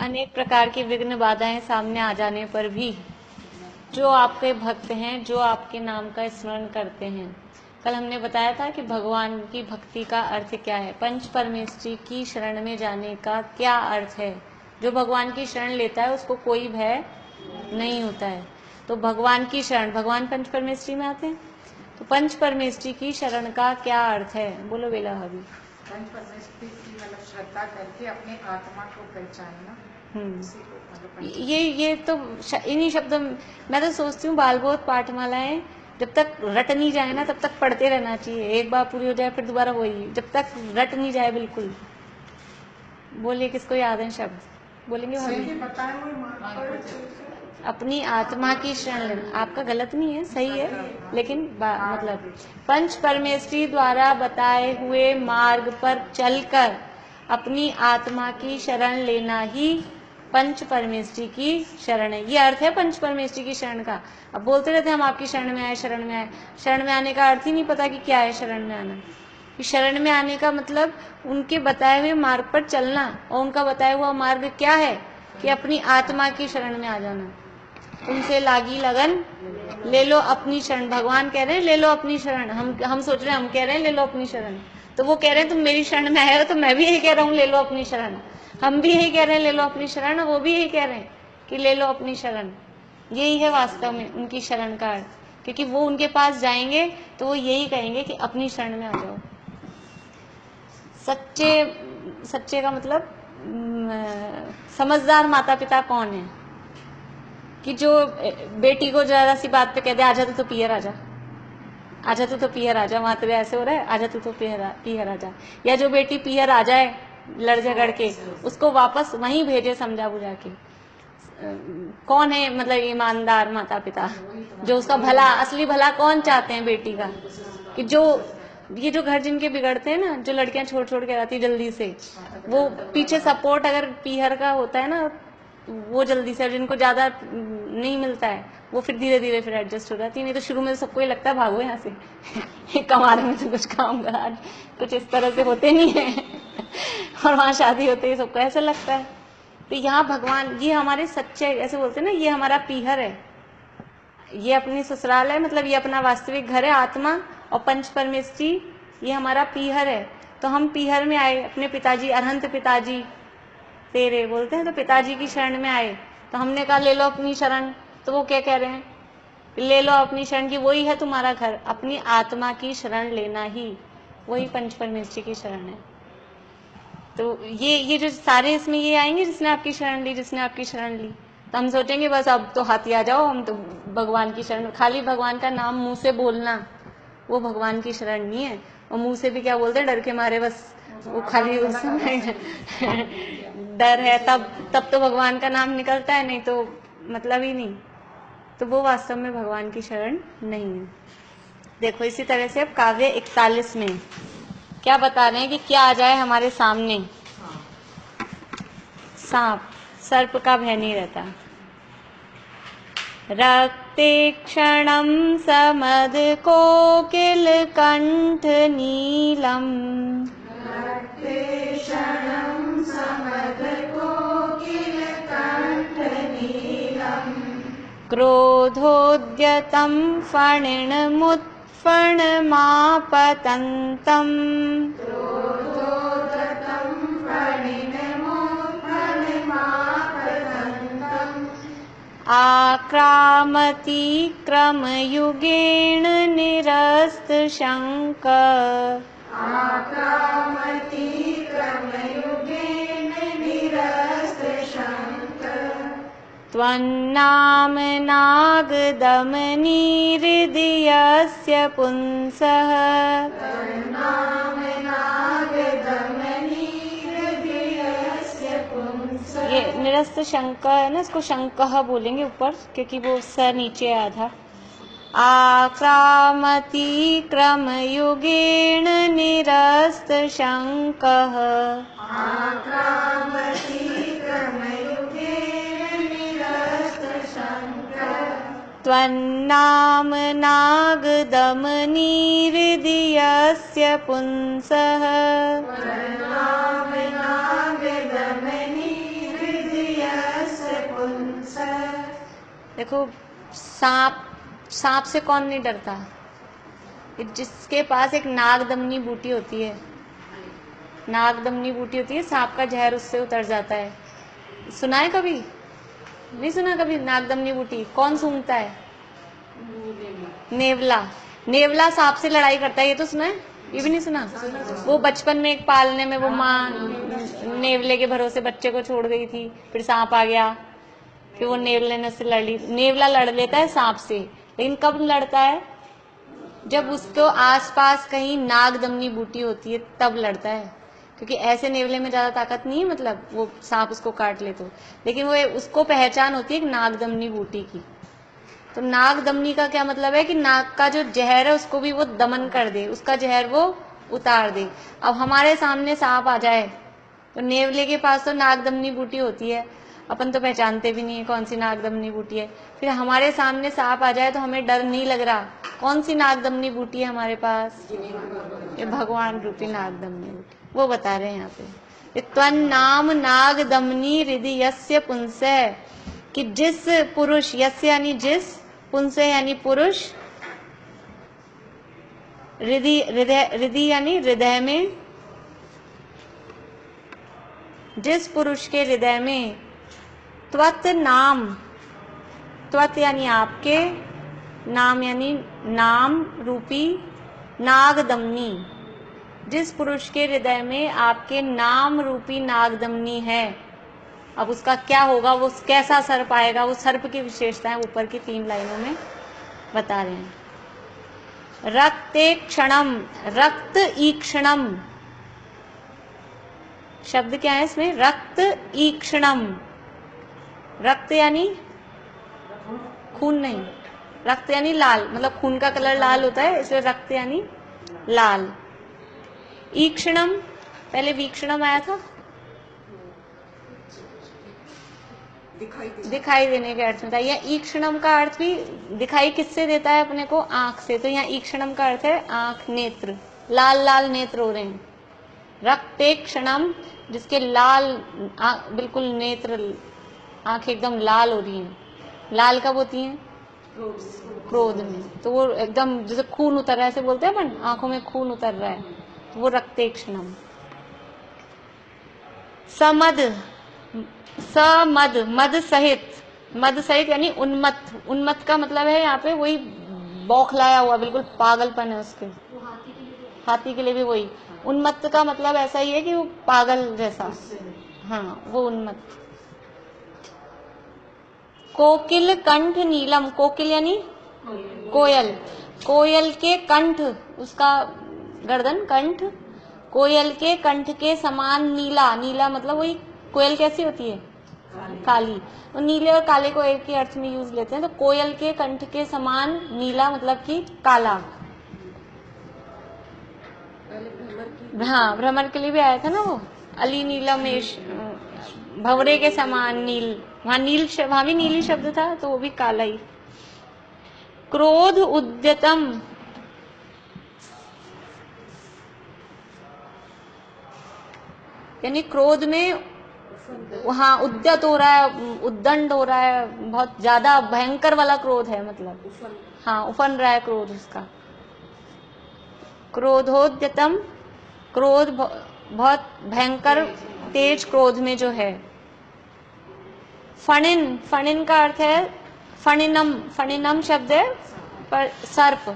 अनेक प्रकार की विघ्न बाधाएं सामने आ जाने पर भी जो आपके भक्त हैं, जो आपके नाम का स्मरण करते हैं, कल हमने बताया था कि भगवान की भक्ति का अर्थ क्या है, पंच परमेष्ठी की शरण में जाने का क्या अर्थ है। जो भगवान की शरण लेता है उसको कोई भय नहीं होता है। तो भगवान की शरण, भगवान पंच परमेष्ठी में आते हैं, तो पंच परमेष्ठी की शरण का क्या अर्थ है, बोलो बेला भाभी। पंच परमेष्ठी की मतलब श्रद्धा करके अपने आत्मा को पहचानना। ये तो इन्हीं शब्दों, मैं तो सोचती हूँ बाल बोध पाठमालाएं जब तक रट नहीं जाए ना तब तक पढ़ते रहना चाहिए। एक बार पूरी हो जाए फिर दोबारा वही, जब तक रट नहीं जाए बिल्कुल। बोलिए किसको याद है शब्द, बोलेंगे भाभी। अपनी आत्मा की शरण लेना, आपका गलत नहीं है, सही है, लेकिन मतलब पंच परमेष्ठी द्वारा बताए हुए मार्ग पर चलकर अपनी आत्मा की शरण लेना ही पंच परमेष्ठी की शरण है। ये अर्थ है पंच परमेष्ठी की शरण का। अब बोलते रहते हैं हम आपकी शरण में आए, शरण में आए। शरण में आने का अर्थ ही नहीं पता कि क्या है शरण में आना। शरण में आने का मतलब उनके बताए हुए मार्ग पर चलना, और उनका बताया हुआ मार्ग क्या है कि अपनी आत्मा की शरण में आ जाना। तुमसे लागी लगन ले लो अपनी शरण, भगवान कह रहे हैं ले लो अपनी शरण। हम सोच रहे हैं, हम कह रहे हैं ले लो अपनी शरण, तो वो कह रहे हैं तुम मेरी शरण में आए हो, तो मैं भी यही कह रहा हूँ ले लो अपनी शरण। हम भी यही कह रहे हैं ले लो अपनी शरण, और वो भी यही कह रहे हैं कि ले लो अपनी शरण। यही है वास्तव में उनकी शरण का अर्थ, क्योंकि वो उनके पास जाएंगे तो वो यही कहेंगे कि अपनी शरण में आ जाओ। सच्चे का मतलब समझदार माता पिता कौन है कि जो बेटी को जरा सी बात पे कह दे आजा तो पियर आजा, आजा तो पियर आजा, वहां तेरे ऐसे हो रहा है, आजा तो पियर आजा। या जो बेटी पियर आ जाए लड़ झगड़ के, उसको वापस वहीं भेजे समझा बुझा के। कौन है मतलब ईमानदार माता पिता, जो उसका भला, असली भला कौन चाहते हैं बेटी का, कि जो ये जो घर जिनके बिगड़ते हैं ना, जो लड़कियां छोड़ छोड़ के आती जल्दी से, वो पीछे सपोर्ट अगर पीहर का होता है ना, वो जल्दी से, जिनको ज्यादा नहीं मिलता है वो फिर धीरे धीरे फिर एडजस्ट हो जाती है। नहीं तो शुरू में तो सबको ही लगता है भागो यहाँ से कमाने में तो कुछ काम करा, कुछ इस तरह से होते नहीं है और वहां शादी होते ही सबको ऐसा लगता है। तो यहाँ भगवान, ये हमारे सच्चे, ऐसे बोलते हैं ना, ये हमारा पीहर है, ये अपनी ससुराल है, मतलब ये अपना वास्तविक घर है आत्मा, और पंच परमेष्ठी ये हमारा पीहर है। तो हम पीहर में आए, अपने पिताजी, अनंत पिताजी तेरे बोलते हैं, तो पिताजी की शरण में आए, तो हमने कहा ले लो अपनी शरण। तो वो क्या कह रहे हैं, ले लो अपनी शरण की, वही है तुम्हारा घर, अपनी आत्मा की शरण लेना ही वही पंच परमेष्ठी की शरण है। तो ये जो सारे इसमें ये आएंगे, जिसने आपकी शरण ली, जिसने आपकी शरण ली, तो हम सोचेंगे बस अब तो हाथी आ जाओ, हम तो भगवान की शरण, खाली भगवान का नाम मुंह से बोलना वो भगवान की शरण नहीं है। और मुंह से भी क्या बोलते हैं, डर के मारे, बस वो खाली उस समय डर है, तब तो भगवान का नाम निकलता है, नहीं तो मतलब ही नहीं। तो वो वास्तव में भगवान की शरण नहीं है। देखो इसी तरह से अब काव्य 41 में क्या बता रहे हैं कि क्या आ जाए हमारे सामने, सांप, सर्प का भय नहीं रहता। रक्ते क्षणं समद कोकिल कंठ नीलम, रक्ते क्षणं समद कोकिल कंठ नीलम, क्रोधोद्यतं फणिर्मुत्फणमापतन्तम्, क्रोधोद्यतं फणिर्मुत्फणमापतन्तम्, आक्रामति क्रमयुगेण निरस्तशङ्क, आक्रामति क्रमयुगेन निरस्तशङ्क, त्वन्नामनागदमनीहृदयस्य पुंसः, तन्नामनागदमनीहृदयस्य पुंसः। ये निरस्त शंक है ना, इसको शंकः बोलेंगे ऊपर, क्योंकि वो स नीचे आधा। आक्रामति क्रमयुगेण निरस्त शंकः, आक्रामति क्रमयुगेन निरस्तशङ्कः, त्वन्नामनागदमनीहृदयस्य पुंसः, त्वन्नामनागदमनीहृदयस्य देखो, सांप से कौन नहीं डरता? जिसके पास एक नागदमनी बूटी होती है, नागदमनी बूटी होती है, सांप का जहर उससे उतर जाता है। सुना है कभी? नहीं सुना कभी? नागदमनी बूटी कौन सूंघता है? नेवला। नेवला सांप से लड़ाई करता है, ये तो सुना है? ये भी नहीं सुना? वो बचपन में एक पालने में वो माँ नेवले के भरोसे बच्चे को छोड़ गई थी, फिर सांप आ गया, फिर वो नेवले ने उससे लड़ ली। नेवला लड़ लेता है सांप से, लेकिन कब लड़ता है? जब उसको आसपास कहीं नागदमनी बूटी होती है तब लड़ता है, क्योंकि ऐसे नेवले में ज्यादा ताकत नहीं है, मतलब वो सांप उसको काट ले तो, लेकिन वो उसको पहचान होती है एक नागदमनी बूटी की। तो नागदमनी का क्या मतलब है कि नाग का जो जहर है उसको भी वो दमन कर दे, उसका जहर वो उतार दे। अब हमारे सामने सांप आ जाए तो नेवले के पास तो नागदमनी बूटी होती है, अपन तो पहचानते भी नहीं है कौन सी नागदमनी बूटी है। फिर हमारे सामने सांप आ जाए तो हमें डर नहीं लग रहा, कौन सी नागदमनी बूटी है हमारे पास? ये भगवान रूपी नागदमनी बूटी, वो बता रहे हैं यहाँ पे। त्वं नाम नागदमनी हृदि यस्य पुंसः, कि जिस पुरुष, यस्य यानी जिस, पुंसः यानी पुरुष, हृदय यानी हृदय में, जिस पुरुष के हृदय में त्वत् नाम, त्वत् यानी आपके, नाम यानी नाम रूपी नागदमनी, जिस पुरुष के हृदय में आपके नाम रूपी नागदमनी है, अब उसका क्या होगा, वो कैसा सर्प आएगा, वो सर्प की विशेषताएं ऊपर की 3 लाइनों में बता रहे हैं। रक्ते क्षणम, रक्त ईक्षणम, शब्द क्या है इसमें? रक्त ईक्षणम। रक्त यानी खून नहीं, रक्त यानी लाल, मतलब खून का कलर लाल होता है, इसलिए रक्त यानी लाल। ईक्षणम, पहले वीक्षणम आया था, दिखाई देने के अर्थ में था। यह ईक्षणम का अर्थ भी दिखाई किससे देता है अपने को? आंख से। तो यहाँ ईक्षणम का अर्थ है आंख, नेत्र, लाल लाल नेत्र हो रहे हैं। रक्ते क्षणम, जिसके लाल बिल्कुल नेत्र, आंखें एकदम लाल हो रही हैं। लाल कब होती हैं? क्रोध में। तो वो एकदम जैसे खून उतर रहा है, ऐसे बोलते हैं अपन, आंखों में खून उतर रहा है, तो वो रक्ते क्षणम। समद, समद, मद सहित, मद सहित यानी उन्मत्त। उन्मत्त का मतलब है यहाँ पे वही बौखलाया हुआ, बिल्कुल पागलपन है उसके। हाथी के लिए भी वही उन्मत्त का मतलब ऐसा ही है कि वो पागल जैसा, हाँ वो उन्मत्त। कोकिल कंठ नीलम, कोकिल यानी कोयल, कोयल के कंठ, उसका गर्दन, कंठ, कोयल के कंठ के समान नीला, नीला मतलब वही, कोयल कैसी होती है? काली। तो नीले और काले को एक ही अर्थ में यूज लेते हैं, तो कोयल के कंठ के समान नीला मतलब कि काला। हाँ, भ्रमर के लिए भी आया था ना वो, अली नीलमेश, भंवरे के समान नील, वहां नील, वहां भी नीली शब्द था, तो वो भी काला ही। क्रोध उद्यतम, यानी क्रोध में वहाँ उद्यत हो रहा है, उद्दंड हो रहा है, बहुत ज्यादा भयंकर वाला क्रोध है, मतलब हाँ उफन रहा है क्रोध उसका। क्रोधोद्यतम, क्रोध बहुत भयंकर तेज क्रोध में जो है। फणिन, फणिन का अर्थ है फणिनम, फणिनम शब्द है पर सर्प,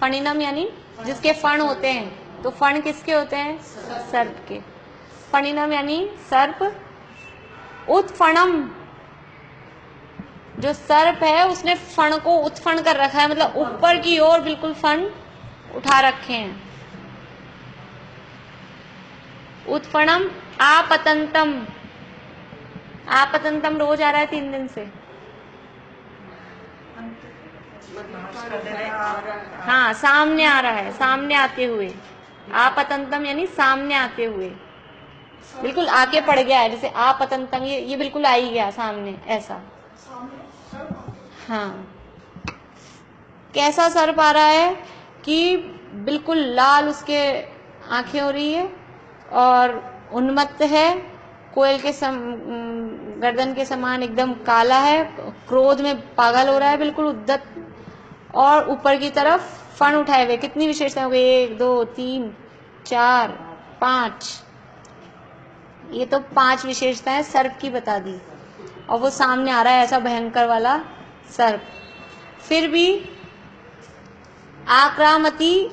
फणिनम यानी जिसके फण होते हैं, तो फण किसके होते हैं? सर्प के। फणिनम यानी सर्प। उत्फणम, जो सर्प है उसने फण को उत्फण कर रखा है, मतलब ऊपर की ओर बिल्कुल फण उठा रखे हैं। उत्फणम। आपतंतम, आपतंतम रोज आ रहा है 3 दिन से, हाँ सामने आ रहा है, सामने आते हुए। आपतंतम यानी सामने आते हुए, बिल्कुल आके पड़ गया है, जैसे आपतंतम, ये बिल्कुल आ ही गया सामने, ऐसा। हाँ, कैसा सर्प आ रहा है कि बिल्कुल लाल उसके आंखें हो रही है और उन्मत्त है, कोयल के गर्दन के समान एकदम काला है, क्रोध में पागल हो रहा है, बिल्कुल उद्दत, और ऊपर की तरफ फन उठाए हुए। कितनी विशेषताएं हो गई, 1 2 3 4 5, ये तो 5 विशेषताएं सर्प की बता दी, और वो सामने आ रहा है ऐसा भयंकर वाला सर्प। फिर भी आक्रामती,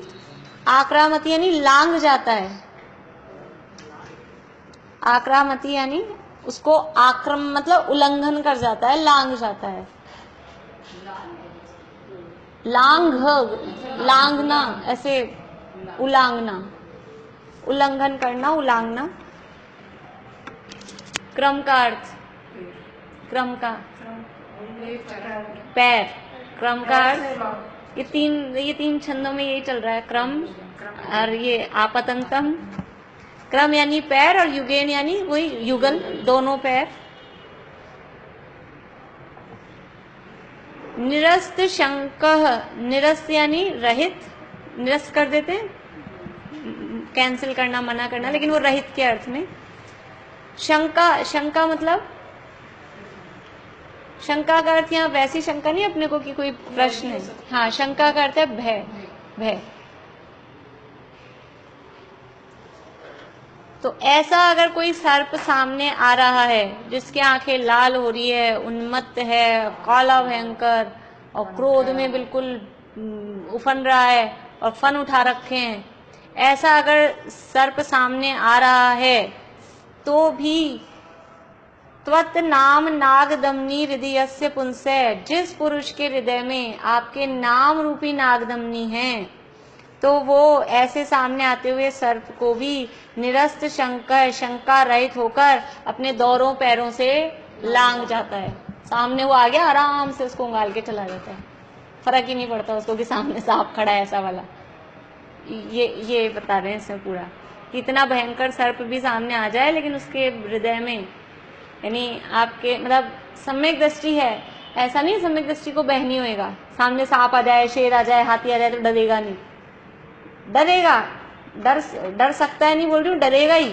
आक्रामती यानी लांग जाता है, आक्रामती यानी उसको आक्रम मतलब उल्लंघन कर जाता है, लांग जाता है। लांग, लांगना, ऐसे उलांगना, उल्लंघन करना, उलांगना। क्रम का अर्थ, क्रम का पैर, क्रम का अर्थ, ये तीन छंदों में यही चल रहा है, क्रम और ये आपतंकम। क्रम यानी पैर और युगेन यानी वही युगल, दोनों पैर। निरस्त शंकः, निरस्त यानी रहित, निरस्त कर देते हैं, कैंसिल करना, मना करना, लेकिन वो रहित के अर्थ में। शंका, शंका मतलब, शंका का अर्थ यहाँ वैसी शंका नहीं अपने को कि कोई प्रश्न है, हाँ, शंका का अर्थ है भय, भय। तो ऐसा अगर कोई सर्प सामने आ रहा है जिसकी आंखें लाल हो रही है, उन्मत्त है, काला भयंकर, और क्रोध में बिल्कुल उफन रहा है और फन उठा रखे हैं, ऐसा अगर सर्प सामने आ रहा है तो भी त्वत् नाम नागदमनी हृदयस्य पुंसः, जिस पुरुष के हृदय में आपके नाम रूपी नागदमनी है, तो वो ऐसे सामने आते हुए सर्प को भी निरस्त शंका, शंका रहित होकर अपने दोनों पैरों से लांग जाता है। सामने वो आ गया, आराम से उसको उंगाल के चला जाता है, फर्क ही नहीं पड़ता उसको कि सामने सांप खड़ा है, ऐसा वाला। ये बता रहे हैं इसमें पूरा कि इतना भयंकर सर्प भी सामने आ जाए, लेकिन उसके हृदय में, यानी आपके मतलब सम्यक दृष्टि है, ऐसा नहीं सम्यक दृष्टि को बहनी होएगा। सामने सांप आ जाए, शेर आ जाए, हाथी आ जाए तो डरेगा नहीं, डरेगा, डर सकता है नहीं बोल रही हूँ, डरेगा ही,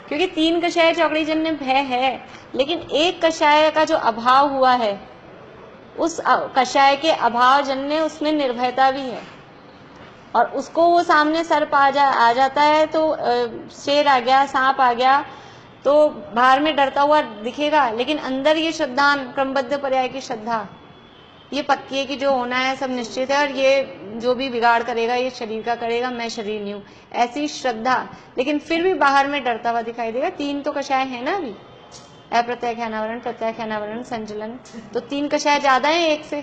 क्योंकि 3 कषाय चौकड़ी जन्य भय है, लेकिन एक कषाय का जो अभाव हुआ है, उस कषाय के अभाव जन्य उसमें निर्भयता भी है, और उसको वो सामने सर्प आ जाता है तो शेर आ गया, सांप आ गया, तो बाहर में डरता हुआ दिखेगा, लेकिन अंदर ये श्रद्धा, क्रमबद्ध पर्याय की श्रद्धा, ये पक्की है कि जो होना है सब निश्चित है, और ये जो भी बिगाड़ करेगा ये शरीर का करेगा, मैं शरीर नहीं हूँ, ऐसी श्रद्धा, लेकिन फिर भी बाहर में डरता हुआ दिखाई देगा। 3 तो कषाय है ना अभी, अप्रत्यय ख्यानावरण, प्रत्यय ख्यानावरण, संचलन, तो 3 कषाय ज्यादा है एक से,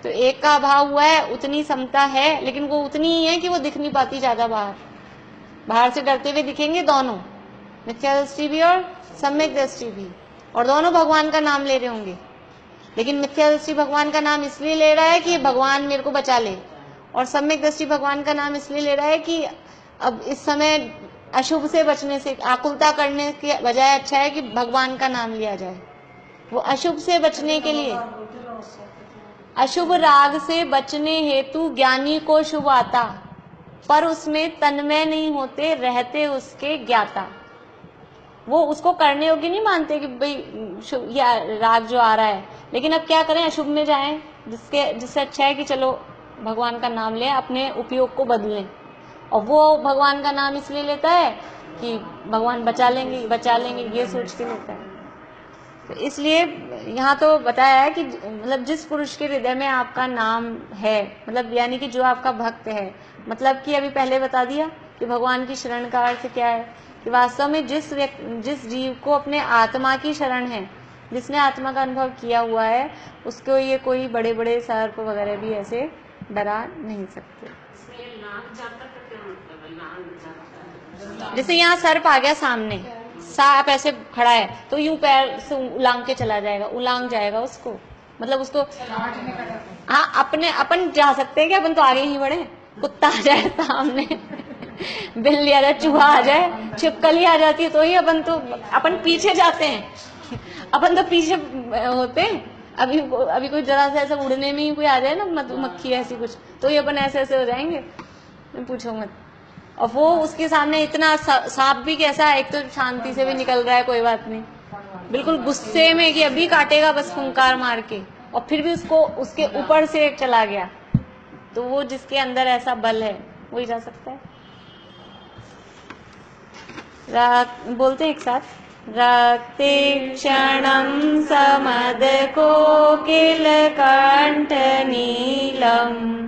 तो एक का अभाव हुआ है, उतनी समता है, लेकिन वो उतनी ही है कि वो दिख नहीं पाती ज्यादा बाहर से डरते हुए दिखेंगे दोनों, मिथ्या दृष्टि भी और सम्यक दृष्टि भी, और दोनों भगवान का नाम ले रहे होंगे, लेकिन मिथ्या दृष्टि भगवान का नाम इसलिए ले रहा है कि भगवान मेरे को बचा ले, और सम्यक दृष्टि भगवान का नाम इसलिए ले रहा है कि अब इस समय अशुभ से बचने से, आकुलता करने के बजाय अच्छा है कि भगवान का नाम लिया जाए। वो अशुभ से बचने के लिए, अशुभ राग से बचने हेतु ज्ञानी को शुभ आता, पर उसमें तन्मय नहीं होते, रहते उसके ज्ञाता। वो उसको करने योग्य नहीं मानते कि भाई या राग जो आ रहा है, लेकिन अब क्या करें, अशुभ में जाएं, जिससे अच्छा है कि चलो भगवान का नाम लें, अपने उपयोग को बदलें, और वो भगवान का नाम इसलिए लेता है कि भगवान बचा लेंगे, ये सोच के लेता है। तो इसलिए यहाँ तो बताया है कि मतलब जिस पुरुष के हृदय में आपका नाम है, मतलब यानी कि जो आपका भक्त है, मतलब कि अभी पहले बता दिया कि भगवान की शरण का अर्थ क्या है, कि वास्तव में जिस जीव को अपने आत्मा की शरण है, जिसने आत्मा का अनुभव किया हुआ है, उसको ये कोई बड़े बड़े सर्प वगैरह भी ऐसे डरा नहीं सकते। जैसे यहाँ सर्प आ गया सामने, सांप ऐसे खड़ा है, तो यूं पैर से उलांग के चला जाएगा, उलांग जाएगा उसको, मतलब उसको, हाँ, अपन जा सकते हैं कि अपन तो आगे ही बढ़े, कुत्ता आ जाए सामने, बिल्ली आ जाए, चूहा आ जाए, छिपकली आ जाती है, तो ही अपन पीछे जाते हैं, अपन तो पीछे होते हैं। अभी कोई जरा सा ऐसा उड़ने में ही कोई आ जाए ना, मधुमक्खी ऐसी कुछ, तो ये अपन ऐसे ऐसे हो जाएंगे, पूछो मत। और वो उसके सामने इतना सांप भी कैसा है, एक तो शांति से भी निकल रहा है, कोई बात नहीं, बिल्कुल गुस्से में कि अभी काटेगा बस फुंकार मार के, और फिर भी उसको उसके ऊपर से चला गया, तो वो जिसके अंदर ऐसा बल है वही जा सकता है। बोलते हैं एक साथ, रक्ते क्षणं समद कोकिलकण्ठ नीलम्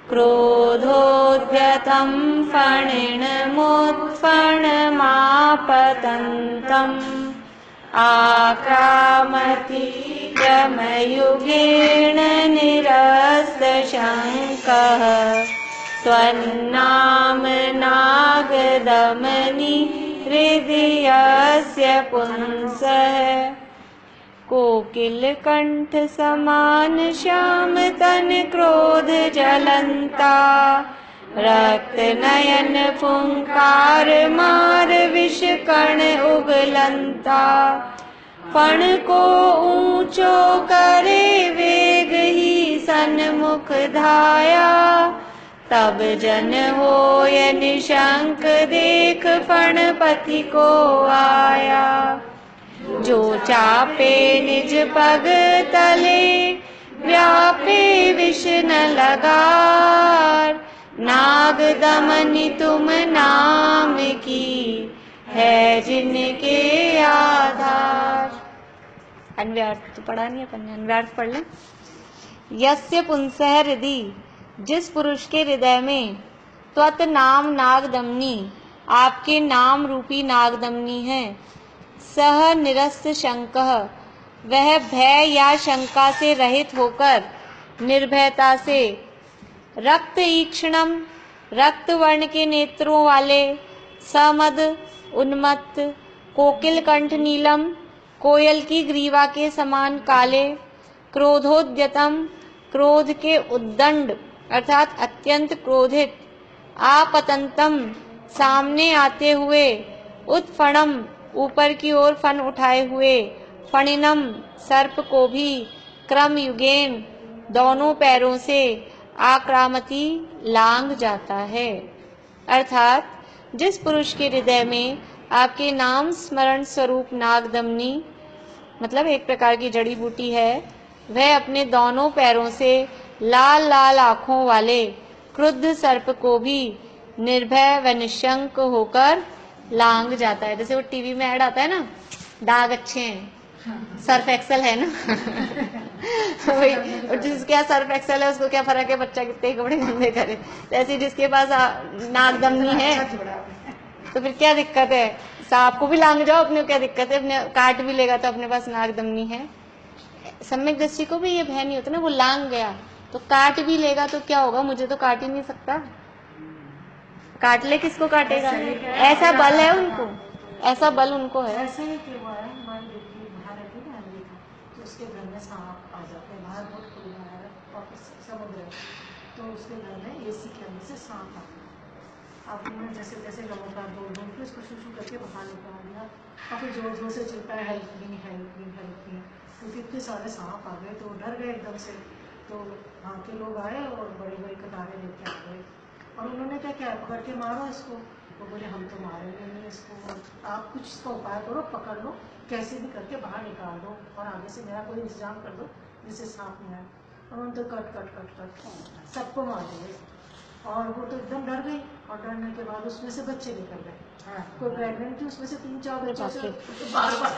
क्रोधोद्यतं फणिनमुत्फणमापतन्तम् आक्रामति यमयुगेण निरस्तशङ्कः त्वन्नाम नागदमनि हृदयस्य पुंसः कोकिलकण्ठ समान श्याम तन क्रोध जलंता रक्त नयन फुंकार मार विष कण उगलंता फण को ऊंचो करे वेग ही सन्मुख धाया तब जन होय निशंक देख फणपति को आया जो चापे निज पग तले व्यापे विष न लगार नाग दमनि तुम नाम की है जिनके आधार। अन्व्यार्थ तो पढ़ा नहीं अपन ने, अन्व्यार्थ पढ़ लें। यस्य पुंसः हृदि, जिस पुरुष के हृदय में त्वत नाम नागदमनी, आपके नाम रूपी नागदमनी है, सह निरस्त शंकः, वह भय या शंका से रहित होकर निर्भयता से रक्त ईक्षणम, रक्त वर्ण के नेत्रों वाले, समद उन्मत्त, कोकिल कंठ नीलम, कोयल की ग्रीवा के समान काले, क्रोधोद्यतम, क्रोध के उद्दंड अर्थात अत्यंत क्रोधित, आपतंतम, सामने आते हुए, उत्फणम, ऊपर की ओर फन उठाए हुए, फणिनम, सर्प को भी, क्रम युगेन, दोनों पैरों से, आक्रामती, लांग जाता है। अर्थात जिस पुरुष के हृदय में आपके नाम स्मरण स्वरूप नागदमनी मतलब एक प्रकार की जड़ी बूटी है, वह अपने दोनों पैरों से लाल लाल आंखों वाले क्रुद्ध सर्प को भी निर्भय व निशंक होकर लांग जाता है। जैसे वो टीवी में ऐड आता है ना, दाग अच्छे हैं, सर्फ एक्सेल है ना वही, जिसके यहाँ सर्फ एक्सेल है उसको क्या फर्क है बच्चा कितने कपड़े गंदे करे। ऐसे जिसके पास नागदमनी है तो फिर क्या दिक्कत है, सांप को भी लांग जाओ, अपने क्या दिक्कत है, अपने काट भी लेगा तो अपने पास नागदमनी है। सम्यक दृष्टि को भी ये भय नहीं होता ना, वो लांग गया तो काट भी लेगा तो क्या होगा, मुझे तो काट ही नहीं सकता, काट ले किसको काटेगा, ऐसा बल है उनको, ऐसा बल उनको है। ऐसे ही कि वो है हमारी बेटी बाहर रहती है अमेरिका, तो उसके घर में सांप आ जाते हैं, बाहर बहुत खुला है और समुद्र है, तो उसके घर में एसी के अंदर से सांप आता है। अब उन्होंने जैसे जैसे लोगों का बोल बोल के उसको शू करके बाहर निकाल दिया और फिर जोर जोर से चिल्लाया है help me help me help me, क्योंकि इतने सारे सांप आ गए तो डर गए एकदम से। तो वहाँ के लोग आए और बड़ी बड़ी कतारें लेके आ गए और उन्होंने क्या किया, पकड़ के मारो इसको। वो बोले हम तो मारेंगे नहीं इसको, आप कुछ इसका उपाय करो, पकड़ लो, कैसे भी करके बाहर निकाल दो और आगे से मेरा कोई इंतजाम कर दो जिससे सांप नहीं आए। उन्होंने तो कट कट कट कट सबको मार दिए और वो तो एकदम डर गई और डरने के बाद उसमें से बच्चे निकल गए। कोई प्रेग्नेंट थी, उसमें से 3-4 बच्चे बार बार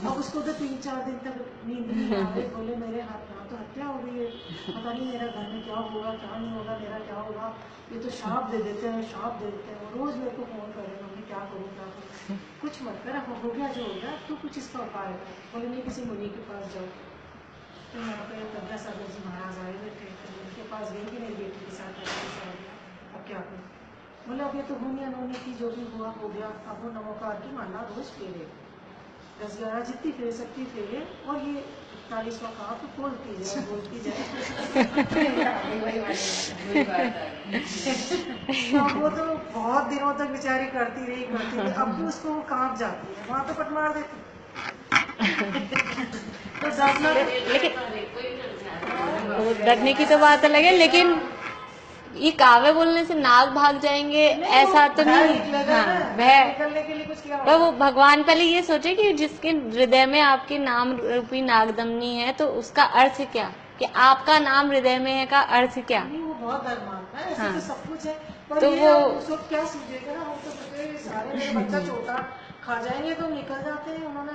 अब उसको तो 3-4 दिन तक नींद नहीं आ रही। बोले मेरे हाथ में तो हत्या हो गई है, पता नहीं मेरा घर में क्या होगा क्या नहीं होगा, मेरा क्या होगा, ये तो श्राप दे देते हैं, श्राप दे देते हैं। वो रोज मेरे को फोन कर रहे हैं, मम्मी क्या करूँ क्या करूँ, कुछ मत कर, हो गया जो हो गया, तो कुछ इसका उपाय है। बोले नहीं किसी मुनि के पास जाओ। तो यहाँ पे प्रज्ञा सागर जी महाराज आए हुए थे, तो उनके पास गई कि मेरी बेटी के साथ ऐसा हो गया, अब क्या करूँ। बोले अब ये तो होनी अनहोनी की, जो भी हुआ हो गया, अब वो नमोकार की माला रोज फेरे, 10-11 जितनी फेर सकती फेरे, और ये 41वां कहा तो बोलती जाए बोलती जाए तो वो तो बहुत दिनों तक बेचारी करती रही, अब भी उसको वो कांप जाती है, वहाँ तो पट मार देती। तो लेकिन डरने की तो बात अलग है, लेकिन ये काव्य बोलने से नाग भाग जाएंगे ऐसा तो नहीं। हाँ भय, निकलने के लिए कुछ किया पर वो भगवान पहले ये सोचे कि जिसके हृदय में आपके नाम रूपी नागदमनी है तो उसका अर्थ क्या, कि आपका नाम हृदय में है का अर्थ क्या। नहीं, वो बहुत डर मानता है, ऐसे हाँ। तो सब कुछ है, पर तो ये वो- आप उसको क्या सूझेगा ना, वो तो सोचे सारे मेरे बच्चा छोटा खा जाएंगे तो निकल जाते हैं उन्होंने।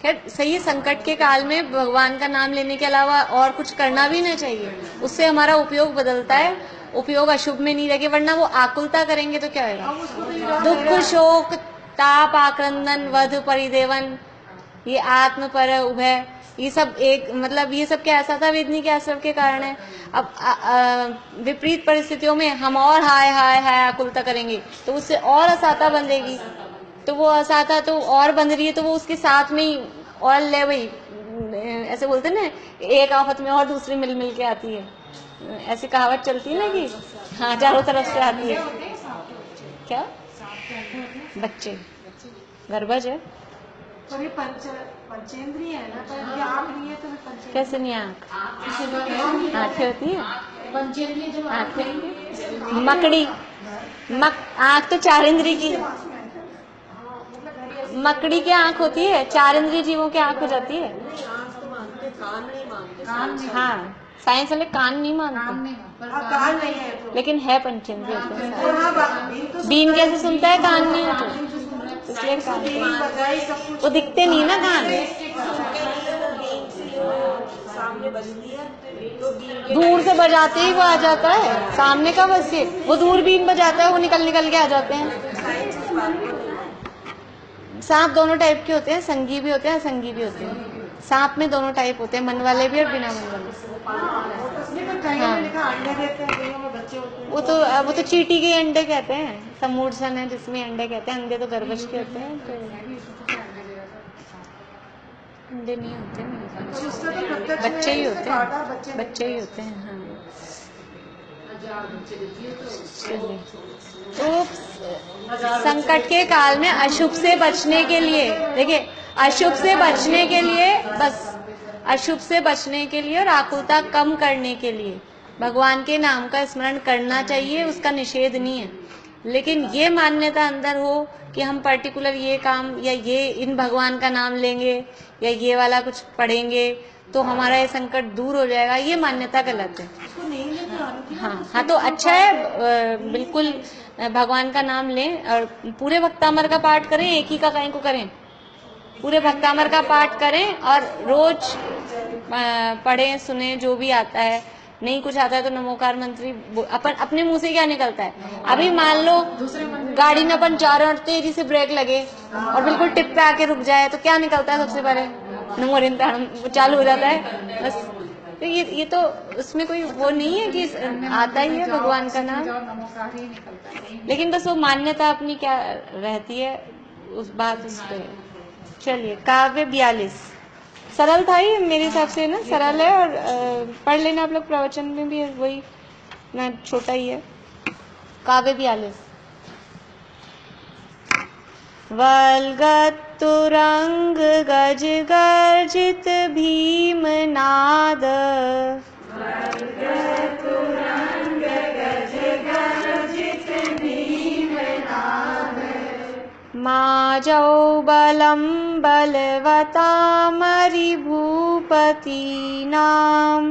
खैर सही है, संकट के काल में भगवान का नाम लेने के अलावा और कुछ करना भी ना चाहिए, उससे हमारा उपयोग बदलता है, उपयोग अशुभ में नहीं लगे, वरना वो आकुलता करेंगे तो क्या होगा। अब उसको तो इरादा दुख है। शोक ताप आक्रंदन वध परिदेवन, ये आत्म पर उभय, ये सब एक मतलब ये सब क्या ऐसा था वेदनी के आश्रम के कारण है। अब विपरीत परिस्थितियों में हम और हाय हाय हाय आकुलता करेंगे तो उससे और असाता बंधेगी, तो वो असाता तो और बंध रही है तो वो उसके साथ में ही और ले भाई, ऐसे बोलते हैं ना, एक आफत में और दूसरी मिल मिल के आती है, ऐसी कहावत चलती है ना कि हाँ चारों तरफ से आती है। क्या बच्चे गर्भज है, पर ये पंचेंद्रिय है ना, पर ये आँख नहीं है तो फिर पंचेंद्रिय कैसे नहीं आँख, आँखें होती है, पंचेंद्रिय जब आँखें मकड़ी आँख तो चार इंद्री की, मकड़ी की आँख होती है, चार इंद्रिय जीवों की आँख हो जाती है। हाँ साइंस वाले कान नहीं मानते, कान नहीं है तो। लेकिन है पंचेंद्रिय होते हैं और हाँ, बीन तो बीन कैसे सुनता है, कान नहीं है तो इसलिए कान बीन नहीं। बजाई सब कुछ। वो दिखते नहीं ना कान, दूर से बजाते ही वो आ जाता है, सामने का बस ये वो दूरबीन बजाता है वो निकल निकल के आ जाते हैं। सांप दोनों टाइप के होते हैं, संगी भी होते हैं असंगी भी होते हैं। सांप में दोनों टाइप होते हैं, मन वाले भी और बिना मन वाले। हाँ लिखा अंडे देते हैं, दुनिया में बच्चे होते हैं। वो तो चींटी के अंडे कहते हैं, समूर्सन है जिसमें अंडे कहते हैं, अंडे तो गर्भज के होते हैं, तो अंडे नहीं होते मेरे ख्याल से। उसका तो प्रत्यक्ष बच्चे ही होते काटा, हैं, बच्चे ही होते हैं। हाँ चलिए, तो संकट के काल में अशुभ से बचने के लिए, देखिए अशुभ से बचने के लिए, बस अशुभ से बचने के लिए और आकुलता कम करने के लिए भगवान के नाम का स्मरण करना चाहिए, उसका निषेध नहीं है। लेकिन ये मान्यता अंदर हो कि हम पर्टिकुलर ये काम या ये इन भगवान का नाम लेंगे या ये वाला कुछ पढ़ेंगे तो हमारा ये संकट दूर हो जाएगा, ये मान्यता गलत है। हाँ तो अच्छा है, बिल्कुल भगवान का नाम लें और पूरे भक्तामर का पाठ करें, एक ही का कहीं को करें, पूरे भक्तामर का पाठ करें और रोज पढ़ें सुने, जो भी आता है। नहीं कुछ आता है तो नमोकार मंत्री अपने मुंह से क्या निकलता है। अभी मान लो गाड़ी में अपन जा रहे हैं और तेजी से ब्रेक लगे और बिल्कुल टिप पे आके रुक जाए तो क्या निकलता है सबसे पहले, नमो रिंताणम चालू हो जाता है बस। तो ये तो उसमें कोई वो नहीं है कि आता ही है भगवान का नाम, लेकिन बस वो मान्यता अपनी क्या रहती है उस बात उस पे। चलिए काव्य 42 सरल था ही मेरे हिसाब से ना, सरल है और पढ़ लेना आप लोग, प्रवचन में भी वही ना छोटा ही है। काव्य 42 वल्गत तुरंग गज गर्जित भीम नाद, माजौ बलम बलवता मरि भूपति नाम,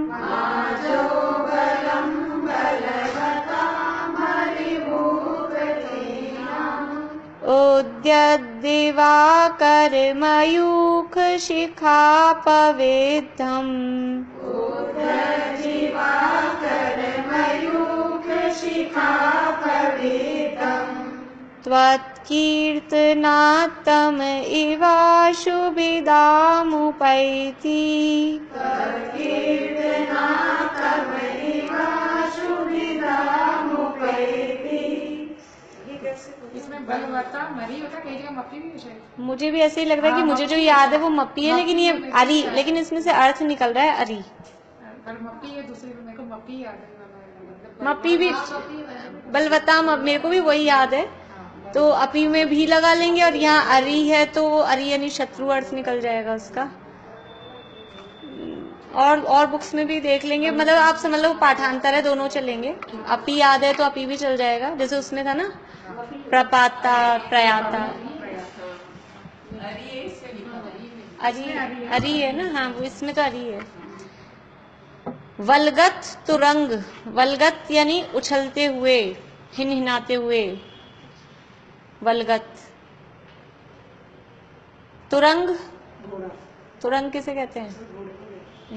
उद्यत दिवाकर मयूख शिखा पवित्रम, त्वत्कीर्तनात्तम इवाशुभिदामुपैति, इसमें बलवता मरी होता, कई जगह मप्पी भी है। मुझे भी ऐसे ही लग रहा है कि मुझे जो याद है वो मप्पी है, लेकिन ये अरी, लेकिन इसमें से अर्थ निकल रहा है अरी। मप्पी है, दूसरी मेरे को मप्पी याद है, मप्पी भी बलवता मेरे को भी वही याद है, तो अपी में भी लगा लेंगे और यहाँ अरी है तो अरी यानी शत्रु अर्थ निकल जाएगा उसका। और बुक्स में भी देख लेंगे, मतलब आप समझ लो पाठांतर है, दोनों चलेंगे। अपी याद है तो अपी भी चल जाएगा, जैसे उसमें था ना प्रपाता प्रयाता, अरी है ना, हाँ वो इसमें तो अरी है। वलगत तुरंग, वलगत यानी उछलते हुए, हिनहिनाते हुए, वलगत। तुरंग, तुरंग किसे कहते हैं?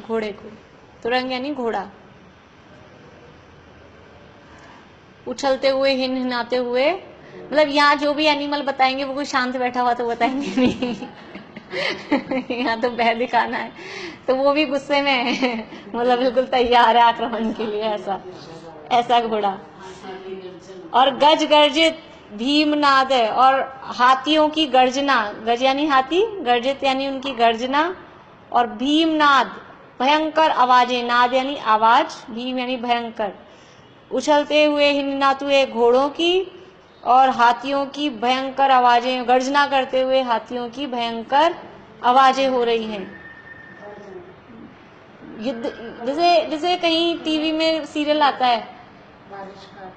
घोड़े को। तुरंग यानी घोड़ा। उछलते हुए, हिनहिनाते हुए, मतलब यहाँ जो भी एनिमल बताएंगे वो कोई शांत बैठा हुआ तो बताएंगे नहीं। यहाँ तो भय दिखाना है, तो वो भी गुस्से में है, मतलब बिल्कुल तैयार है आक्रमण के लिए, ऐसा घोड़ा। और गज गर्जित भीमनाद है, और हाथियों की गर्जना, गज यानी हाथी, गर्जित यानी उनकी गर्जना, और भीमनाद भयंकर आवाजें, नाद यानी आवाज, भीम यानी भयंकर। उछलते हुए हिननाते हुए घोड़ों की और हाथियों की भयंकर आवाजें, गर्जना करते हुए हाथियों की भयंकर आवाजें हो रही हैं। युद्ध, जैसे कहीं टीवी में सीरियल आता है,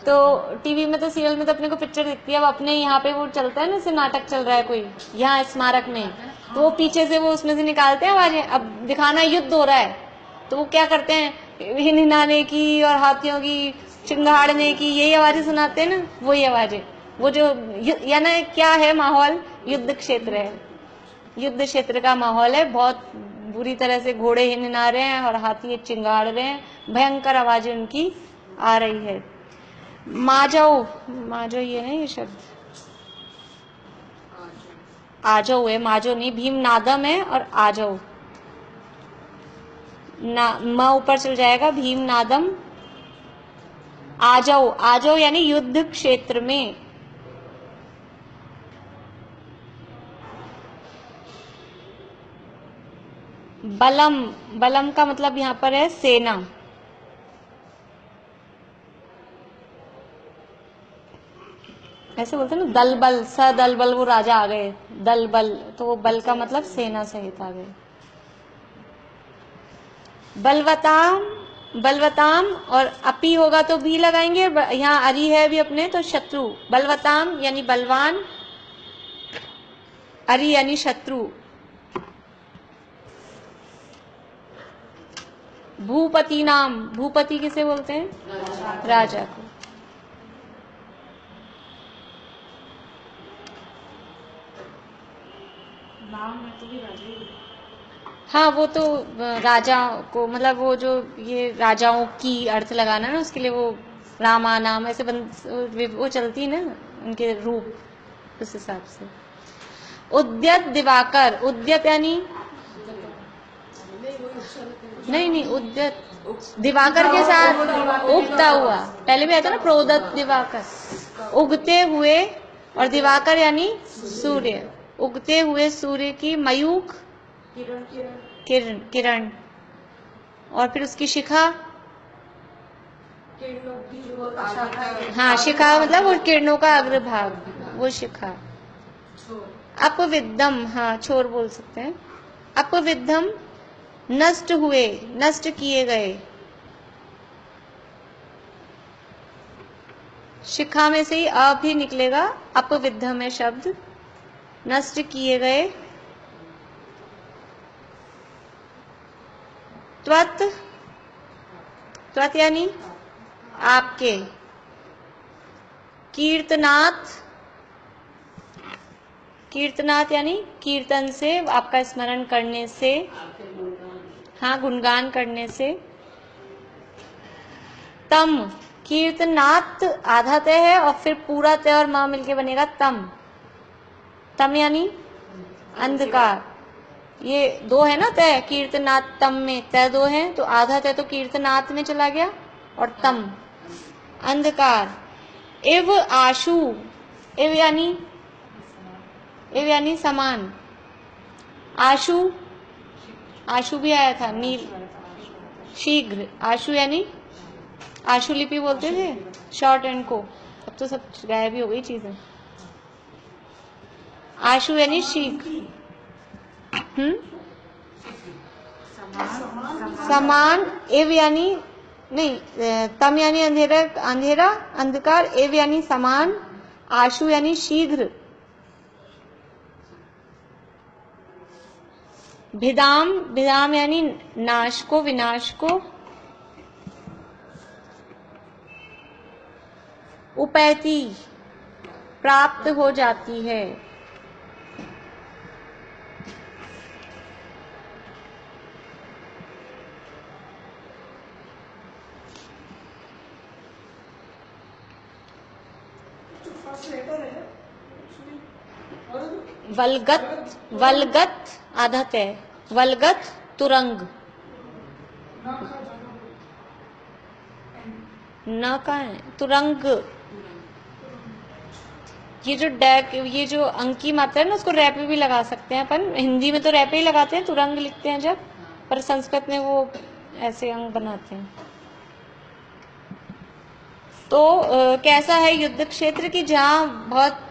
तो टीवी में तो सीरियल में तो अपने को पिक्चर दिखती है, अब अपने यहाँ पे वो चलता है ना, जैसे नाटक चल रहा है कोई यहाँ स्मारक में, तो वो पीछे से वो उसमें से निकालते हैं आवाजें, अब दिखाना युद्ध हो रहा है, तो वो क्या करते हैं, हिनहिनाने की और हाथियों की चिंगाड़ने की यही आवाजें सुनाते हैं ना, वही आवाजें, वो जो या ना क्या है माहौल, युद्ध क्षेत्र है, युद्ध क्षेत्र का माहौल है, बहुत बुरी तरह से घोड़े हिनहिना रहे हैं और हाथी चिंगाड़ रहे हैं, भयंकर आवाजें उनकी आ रही है। माजो, माजो ये है ये शब्द, आजो है, माजो नहीं, भीम नादम है और आजो ना, म ऊपर चल जाएगा, भीम नादम। आजो, आजो यानी युद्ध क्षेत्र में। बलम, बलम का मतलब यहाँ पर है सेना। ऐसे बोलते हैं ना, दल बल, स दल बल, वो राजा आ गए, दल बल, तो वो बल का मतलब सेना सहित आ गए। बलवताम, बलवताम, और अपी होगा तो भी लगाएंगे, यहाँ अरी है भी अपने, तो शत्रु। बलवताम यानी बलवान, अरी यानी शत्रु। भूपति नाम, भूपति किसे बोलते हैं? राजा को। नाम में तो भी राजा ही, हाँ वो तो राजा को, मतलब वो जो ये राजाओं की अर्थ लगाना ना, उसके लिए वो रामा नाम ऐसे वो चलती ना उनके रूप, उस हिसाब से। उद्यत दिवाकर, उद्यत यानी नहीं, उद्यत दिवाकर के साथ उगता हुआ, पहले भी आता ना प्रोदत दिवाकर, उगते हुए, और दिवाकर यानी सूर्य, उगते हुए सूर्य की मयूख, किरण, किरण, और फिर उसकी शिखा, हाँ शिखा मतलब वो किरणों का अग्रभाग, वो शिखा। अपविद्धम, हाँ छोर बोल सकते हैं। अपविद्धम नष्ट हुए, नष्ट किए गए, शिखा में से ही अ भी निकलेगा, अपविद्धम है शब्द, नष्ट किए गए। त्वत, त्वत यानी आपके। कीर्तनाथ, कीर्तनाथ यानी कीर्तन से, आपका स्मरण करने से, हाँ गुणगान करने से। तम, कीर्तनाथ आधा तय है और फिर पूरा तय और मां मिलके बनेगा तम। तम यानी अंधकार, ये दो है ना तय, कीर्तनाथ तम में तय दो है, तो आधा तय तो कीर्तनाथ में चला गया, और तम अंधकार। इव आशु, इव यानी समान। आशु, आशु भी आया था, नील, शीघ्र, आशु यानी आशु लिपि बोलते थे शॉर्ट एंड को, अब तो सब गायब ही हो गई चीजें। आशु यानी शीघ्र, समान, एव यानी नहीं, तम यानी अंधेरा, अंधेरा अंधकार, एव यानी समान, आशु यानी शीघ्र, भिदाम, भिदाम यानी नाश को, विनाश को, उपैती प्राप्त हो जाती है। वलगत, वलगत आदत है, वलगत तुरंग, न का है तुरंग। ये जो डैक, ये जो अंक की मात्रा है ना, उसको रैपे भी लगा सकते हैं अपन। हिंदी में तो रैपे ही लगाते हैं, तुरंग लिखते हैं जब, पर संस्कृत में वो ऐसे अंक बनाते हैं। तो कैसा है युद्ध क्षेत्र की, जहाँ बहुत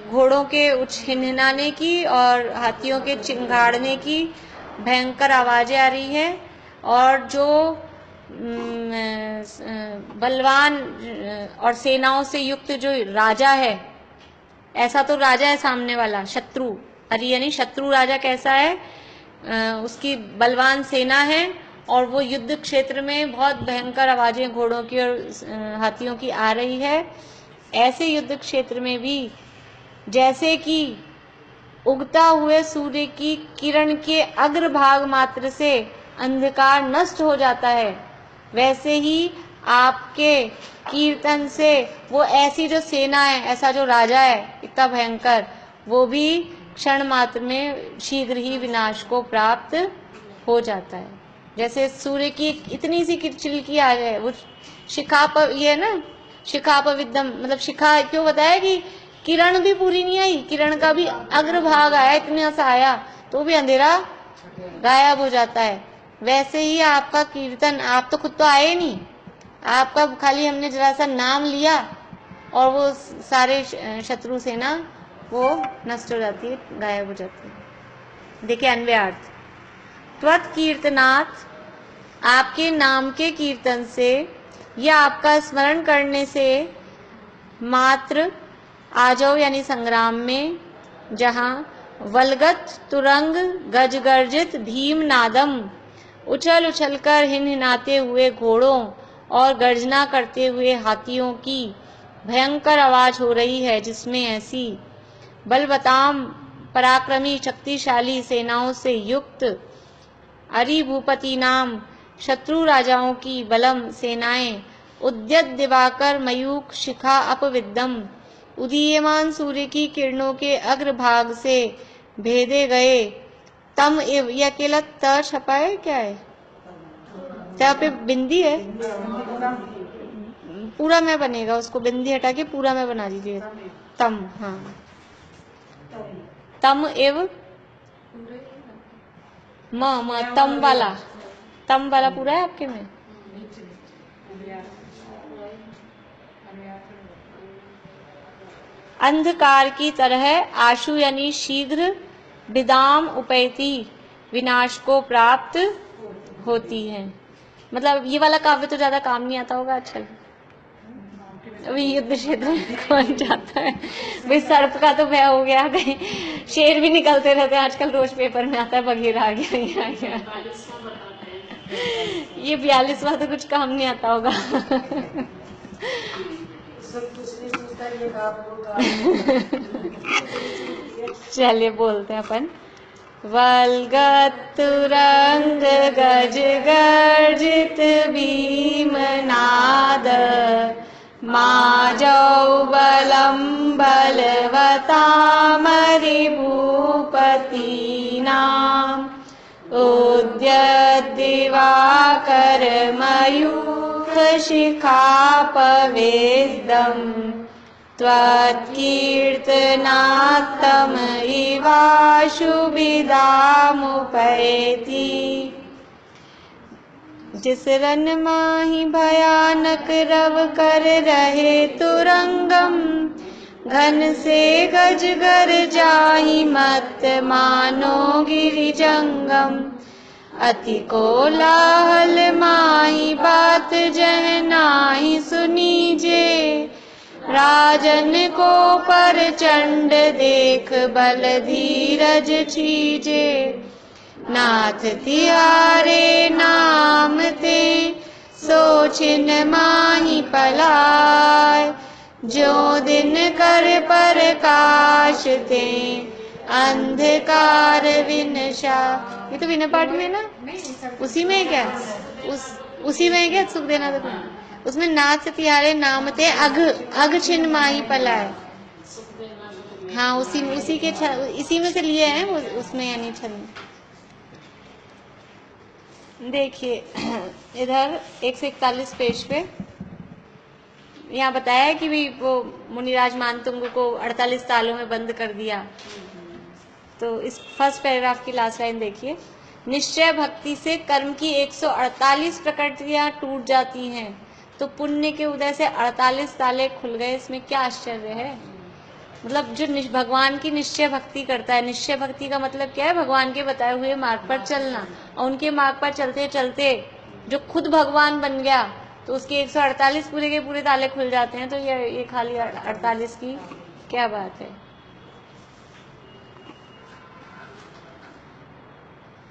घोड़ों के हिनहिनाने की और हाथियों के चिंगाड़ने की भयंकर आवाजें आ रही है, और जो बलवान और सेनाओं से युक्त जो राजा है, ऐसा तो राजा है सामने वाला शत्रु, अरे यानी शत्रु राजा कैसा है, उसकी बलवान सेना है, और वो युद्ध क्षेत्र में बहुत भयंकर आवाजें घोड़ों की और हाथियों की आ रही है। ऐसे युद्ध क्षेत्र में भी जैसे कि उगता हुए सूर्य की किरण के अग्रभाग मात्र से अंधकार नष्ट हो जाता है, वैसे ही आपके कीर्तन से वो ऐसी जो सेना है, ऐसा जो राजा है इतना भयंकर, वो भी क्षण मात्र में शीघ्र ही विनाश को प्राप्त हो जाता है। जैसे सूर्य की इतनी सी चिलकी आ जाए, वो शिखा पर, ये ना शिखा पर विद्यम, मतलब शिखा क्यों बताया कि किरण भी पूरी नहीं आई, किरण का भी अग्रभाग आया, इतना सा आया तो भी अंधेरा गायब हो जाता है। वैसे ही आपका कीर्तन, आप तो खुद तो आए नहीं, आपका खाली हमने जरा सा नाम लिया और वो सारे शत्रु सेना वो नष्ट हो जाती है, गायब हो जाती है। देखिए अन्वयार्थ, त्वत् कीर्तनात्, आपके नाम के कीर्तन से या आपका स्मरण करने से मात्र आ जाओ यानी संग्राम में, जहाँ वलगत तुरंग गजगर्जित भीम नादम, उछल उछल कर हिनहिनाते हुए घोड़ों और गर्जना करते हुए हाथियों की भयंकर आवाज हो रही है, जिसमें ऐसी बलवताम पराक्रमी शक्तिशाली सेनाओं से युक्त अरि भूपति नाम शत्रु राजाओं की बलम सेनाएं उद्यत दिवाकर मयूख शिखा अपविद्दम, उदीयमान सूर्य की किरणों के अग्रभाग से भेदे गए तम इव, यह अकेला त छपा है, क्या है त पे बिंदी है, पूरा में बनेगा, उसको बिंदी हटा के पूरा में बना दीजिए तम, हाँ तम इव म तम वाला पूरा है आपके में। अंधकार की तरह आशु यानी शीघ्र, विदाम उपैती विनाश को प्राप्त होती है। मतलब ये वाला काव्य तो ज्यादा काम नहीं आता होगा आजकल, अभी युद्ध क्षेत्र में कौन जाता है भाई, सर्प का तो भय हो गया, कहीं शेर भी निकलते रहते हैं आजकल, रोज पेपर में आता है बघेरा आ गया, ये आ गया, ये 42वां तो कुछ काम नहीं आता होगा। चलिए बोलते हैं अपन, वलगत तुरंग गज गर्जित भीम नाद, माजौ बलम बलवतामरि भूपति नाम, उद्यत दिवाकर मयूख शिखापवेदम, त्वत्कीर्तनात्तम इवाशुभिदामुपैति, जिस रन माही भयानक रव कर रहे तुरंगम, घन से गजगर जाहि मत मानो गिरिजंगम, अति कोलाहल माही बात जह नाही सुनीजे। राजन को प्रचंड देख बल धीरज छीजे। नाथ तिहारे नाम ते सोचिन माही पलाय। जो दिन कर प्रकाश ते अंधकार विनशा। ये तो विनय पाठ में ना, उसी में क्या उसी में क्या सुख देना तो उसमें नाथ तिहारे नाम ते अघ छिन माही पलाय। हाँ उसी के इसी में से लिए हैं वो, उसमें यानी छंद। देखिए इधर 141 पेज पे यहाँ बताया कि भी वो मुनिराज मानतुंग को 48 सालों में बंद कर दिया। तो इस फर्स्ट पैराग्राफ की लास्ट लाइन देखिए। निश्चय भक्ति से कर्म की 148 प्रकृतियां टूट जाती हैं, तो पुण्य के उदय से 48 ताले खुल गए। इसमें क्या आश्चर्य है। मतलब जो भगवान की निश्चय भक्ति करता है, निश्चय भक्ति का मतलब क्या है, भगवान के बताए हुए मार्ग पर चलना, और उनके मार्ग पर चलते चलते जो खुद भगवान बन गया तो उसके 148 पूरे के पूरे ताले खुल जाते हैं। तो ये खाली 48 की क्या बात है।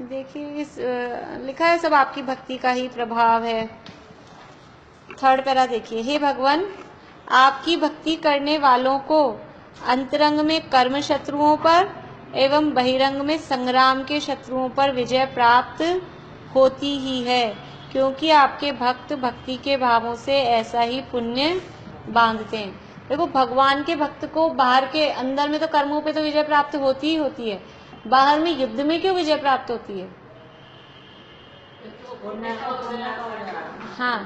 देखिए इस लिखा है सब आपकी भक्ति का ही प्रभाव है। थर्ड पैरा देखिए। हे भगवान, आपकी भक्ति करने वालों को अंतरंग में कर्म शत्रुओं पर एवं बहिरंग में संग्राम के शत्रुओं पर विजय प्राप्त होती ही है, क्योंकि आपके भक्त भक्ति के भावों से ऐसा ही पुण्य बांधते हैं। देखो भगवान के भक्त को बाहर के अंदर में तो कर्मों पे तो विजय प्राप्त होती ही होती है, बाहर में युद्ध में क्यों विजय प्राप्त होती है। हाँ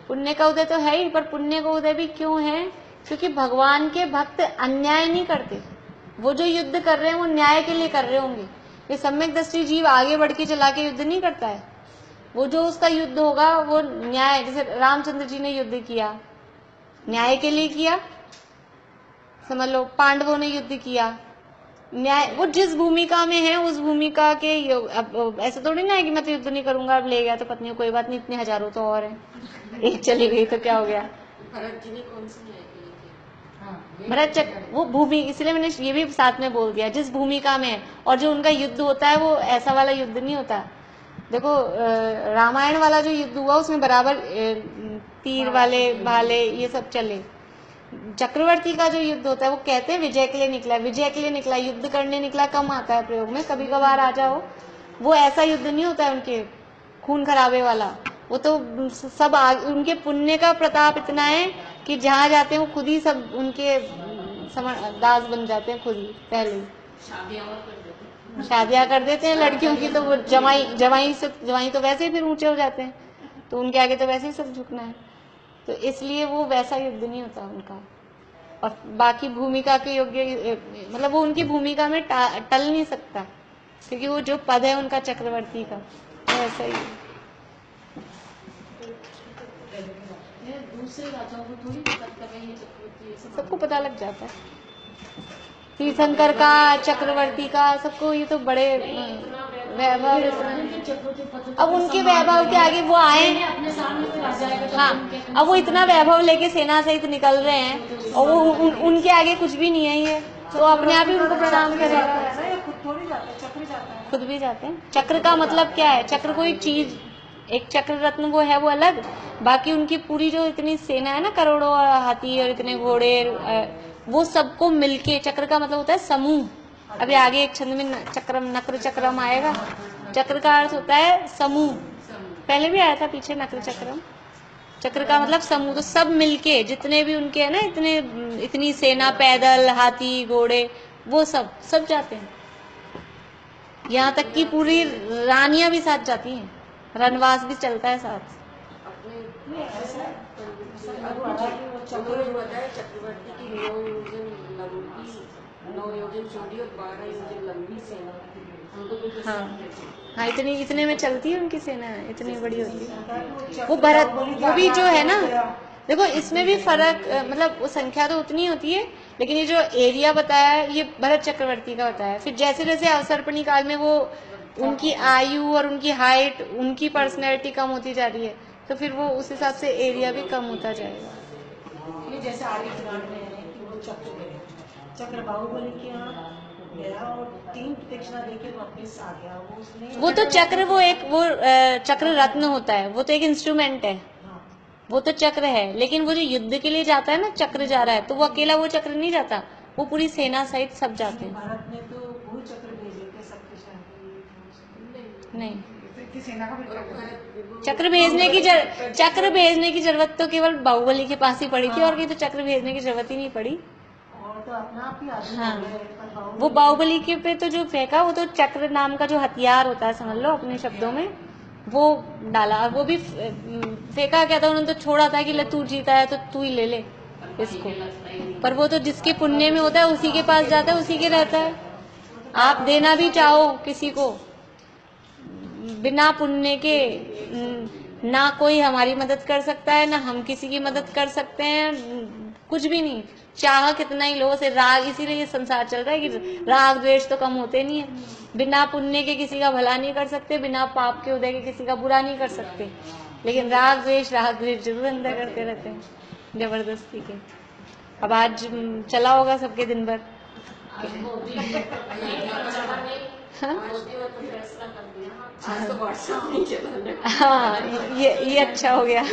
पुण्य का उदय तो है ही, पर पुण्य का उदय भी क्यों है, क्योंकि भगवान के भक्त अन्याय नहीं करते। वो जो युद्ध कर रहे हैं वो न्याय के लिए कर रहे होंगे। ये सम्यक दृष्टि जीव आगे बढ़ के चला के युद्ध नहीं करता है। वो जो उसका युद्ध होगा वो न्याय, जैसे रामचंद्र जी ने युद्ध किया न्याय के लिए किया, समझ लो पांडवों ने युद्ध किया न्याय। वो जिस भूमिका में है उस भूमिका के अब ऐसा थोड़ी ना है कि मैं तो युद्ध नहीं करूंगा, अब ले गया तो पत्नी कोई बात नहीं, इतने हजारों तो और हैं, एक चली गई तो क्या हो गया। भरत जी ने कौन सी न्याय के लिए किया? भरत चक्र वो भूमि, इसलिए मैंने ये भी साथ में बोल दिया, जिस भूमिका में है। और जो उनका युद्ध होता है वो ऐसा वाला युद्ध नहीं होता। देखो रामायण वाला जो युद्ध हुआ उसमें बराबर तीर वाले भाले ये सब चले। चक्रवर्ती का जो युद्ध होता है वो कहते हैं विजय के लिए निकला, विजय के लिए निकला, युद्ध करने निकला कम आता है प्रयोग में, कभी कभार आ जाओ। वो ऐसा युद्ध नहीं होता है उनके खून खराबे वाला। वो तो सब उनके पुण्य का प्रताप इतना है कि जहाँ जाते हैं वो खुद ही सब उनके दास बन जाते हैं, खुद ही पहले शादियां कर देते हैं लड़कियों की। तो वो जवाई तो वैसे ही फिर ऊंचे हो जाते हैं, तो उनके आगे तो वैसे ही सब झुकना है। तो इसलिए वो वैसा युद्ध नहीं होता उनका। और बाकी भूमिका के योग्य मतलब वो उनकी भूमिका में टल नहीं सकता, क्योंकि वो जो पद है उनका चक्रवर्ती का ऐसा ही। दूसरे राजाओं को थोड़ी पता है, चक्रवर्ती सबको पता लग जाता है, तीर्थंकर का, चक्रवर्ती का, सबको। ये तो बड़े वैभव, अब उनके वैभव के आगे वो आए अपने सामने फिर आ जाएगा। हाँ अब वो इतना वैभव लेके सेना सहित निकल रहे हैं और वो उनके आगे कुछ भी नहीं है ये, तो अपने आप ही उनको प्रणाम करेगा। खुद भी जाते हैं। चक्र का मतलब क्या है, चक्र कोई चीज, एक चक्र रत्न वो है वो अलग, बाकी उनकी पूरी जो इतनी सेना है ना, करोड़ों हाथी और इतने घोड़े, वो सबको मिलके, चक्र का मतलब होता है समूह। अभी आगे एक छंद में चक्रम नक्र चक्रम आएगा। चक्र का अर्थ होता है समूह, पहले भी आया था पीछे नक्र चक्रम। चक्र का मतलब समूह, तो सब मिलके जितने भी उनके है ना, इतनी सेना, पैदल, हाथी, घोड़े, वो सब जाते हैं। यहाँ तक कि पूरी रानियां भी साथ जाती हैं, रनवास भी चलता है साथ। चक्रवर्ती की 9 योजन चौड़ी और 12 योजन लंबी सेना। हाँ इतने में चलती है उनकी सेना, इतनी बड़ी होती है। वो भरत, वो भी जो है ना, देखो इसमें भी फर्क, मतलब वो संख्या तो उतनी होती है, लेकिन ये जो एरिया बताया है ये भरत चक्रवर्ती का बताया है। फिर जैसे जैसे अवसर्पणी काल में वो उनकी आयु और उनकी हाइट, उनकी पर्सनैलिटी कम होती जा रही है, तो फिर वो उस हिसाब से एरिया भी कम होता जाएगा। ये जैसे आगे पुराण में है कि वो चक्र गया, चक्र बाहुबली के यहाँ गया और 3 प्रदक्षिणा देके वापस आ गया। वो उसने वो तो चक्र, वो चक्र रत्न होता है, वो तो एक इंस्ट्रूमेंट है, हाँ, वो तो चक्र है। लेकिन वो जो युद्ध के लिए जाता है ना, चक्र जा रहा है, तो वो अकेला वो चक्र नहीं जाता, वो पूरी सेना सहित सब जाते हैं। भारत में तो वही चक्र भेजे थे सबके शायद। नहीं, की सेना का भी चक्र चक्र भेजने की जरूरत तो केवल बाहुबली के पास ही पड़ी थी, और कहीं तो चक्र भेजने की जरूरत ही नहीं पड़ी। और तो अपना आप ही आदमी हाँ, हो गए, पर बाहुबली वो बाहुबली के पे तो जो फेंका, वो तो चक्र नाम का जो हथियार होता है, समझ लो अपने शब्दों में, वो डाला। वो भी फेंका क्या था, उन्होंने तो छोड़ा था कि ले तू जीता है तो तू ही ले ले इसको, पर वो तो जिसके पुण्य में होता है उसी के पास जाता है, उसी के रहता है। आप देना भी चाहो किसी को, बिना पुण्य के ना कोई हमारी मदद कर सकता है, ना हम किसी की मदद कर सकते हैं, कुछ भी नहीं। चाह कितना ही लो से राग, इसीलिए ये संसार चल रहा है कि राग द्वेष तो कम होते नहीं है। बिना पुण्य के किसी का भला नहीं कर सकते, बिना पाप के उदय के किसी का बुरा नहीं कर सकते, लेकिन राग द्वेष जरूर अंदर करते रहते हैं जबरदस्ती के। अब आज चला होगा सबके दिन भर। हाँ, ये अच्छा हो गया।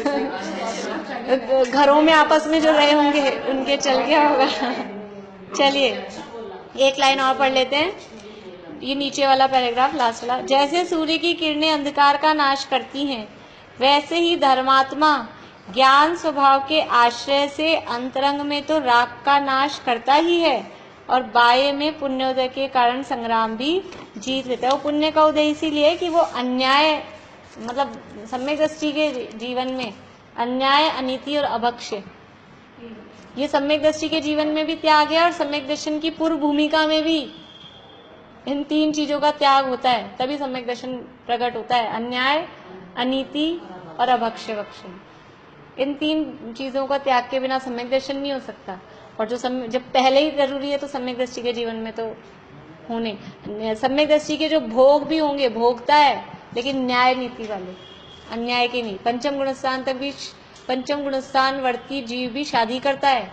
घरों में आपस में जो रहे होंगे उनके चल गया होगा। चलिए एक लाइन और पढ़ लेते हैं, ये नीचे वाला पैराग्राफ, लास्ट वाला। जैसे सूर्य की किरणें अंधकार का नाश करती हैं, वैसे ही धर्मात्मा ज्ञान स्वभाव के आश्रय से अंतरंग में तो राग का नाश करता ही है, और बाह्य में पुण्योदय के कारण संग्राम भी जीत लेता है। वो पुण्य का उदय इसीलिए कि वो अन्याय, मतलब सम्यक दृष्टि के जीवन में अन्याय, अनीति और अभक्ष्य, ये सम्यक दृष्टि के जीवन में भी त्याग है, और सम्यक दर्शन की पूर्व भूमिका में भी इन 3 चीजों का त्याग होता है, तभी सम्यक दर्शन प्रकट होता है। अन्याय, अनीति और अभक्ष्य भक्षण, इन 3 चीजों का त्याग के बिना सम्यक दर्शन नहीं हो सकता। और जो जब पहले ही जरूरी है तो सम्यक दृष्टि के जीवन में तो होने, सम्यक दृष्टि के जो भोग भी होंगे, भोगता है, लेकिन न्याय नीति वाले, अन्याय के नहीं। पंचम गुणस्थान वर्ती जीव भी शादी करता है,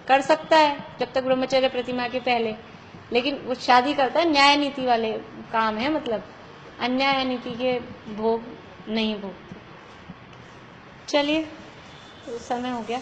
कर सकता है जब तक ब्रह्मचर्य प्रतिमा के पहले, लेकिन वो शादी करता है, न्याय नीति वाले काम है, मतलब अन्याय नीति के भोग नहीं भोगते। चलिए समय हो गया।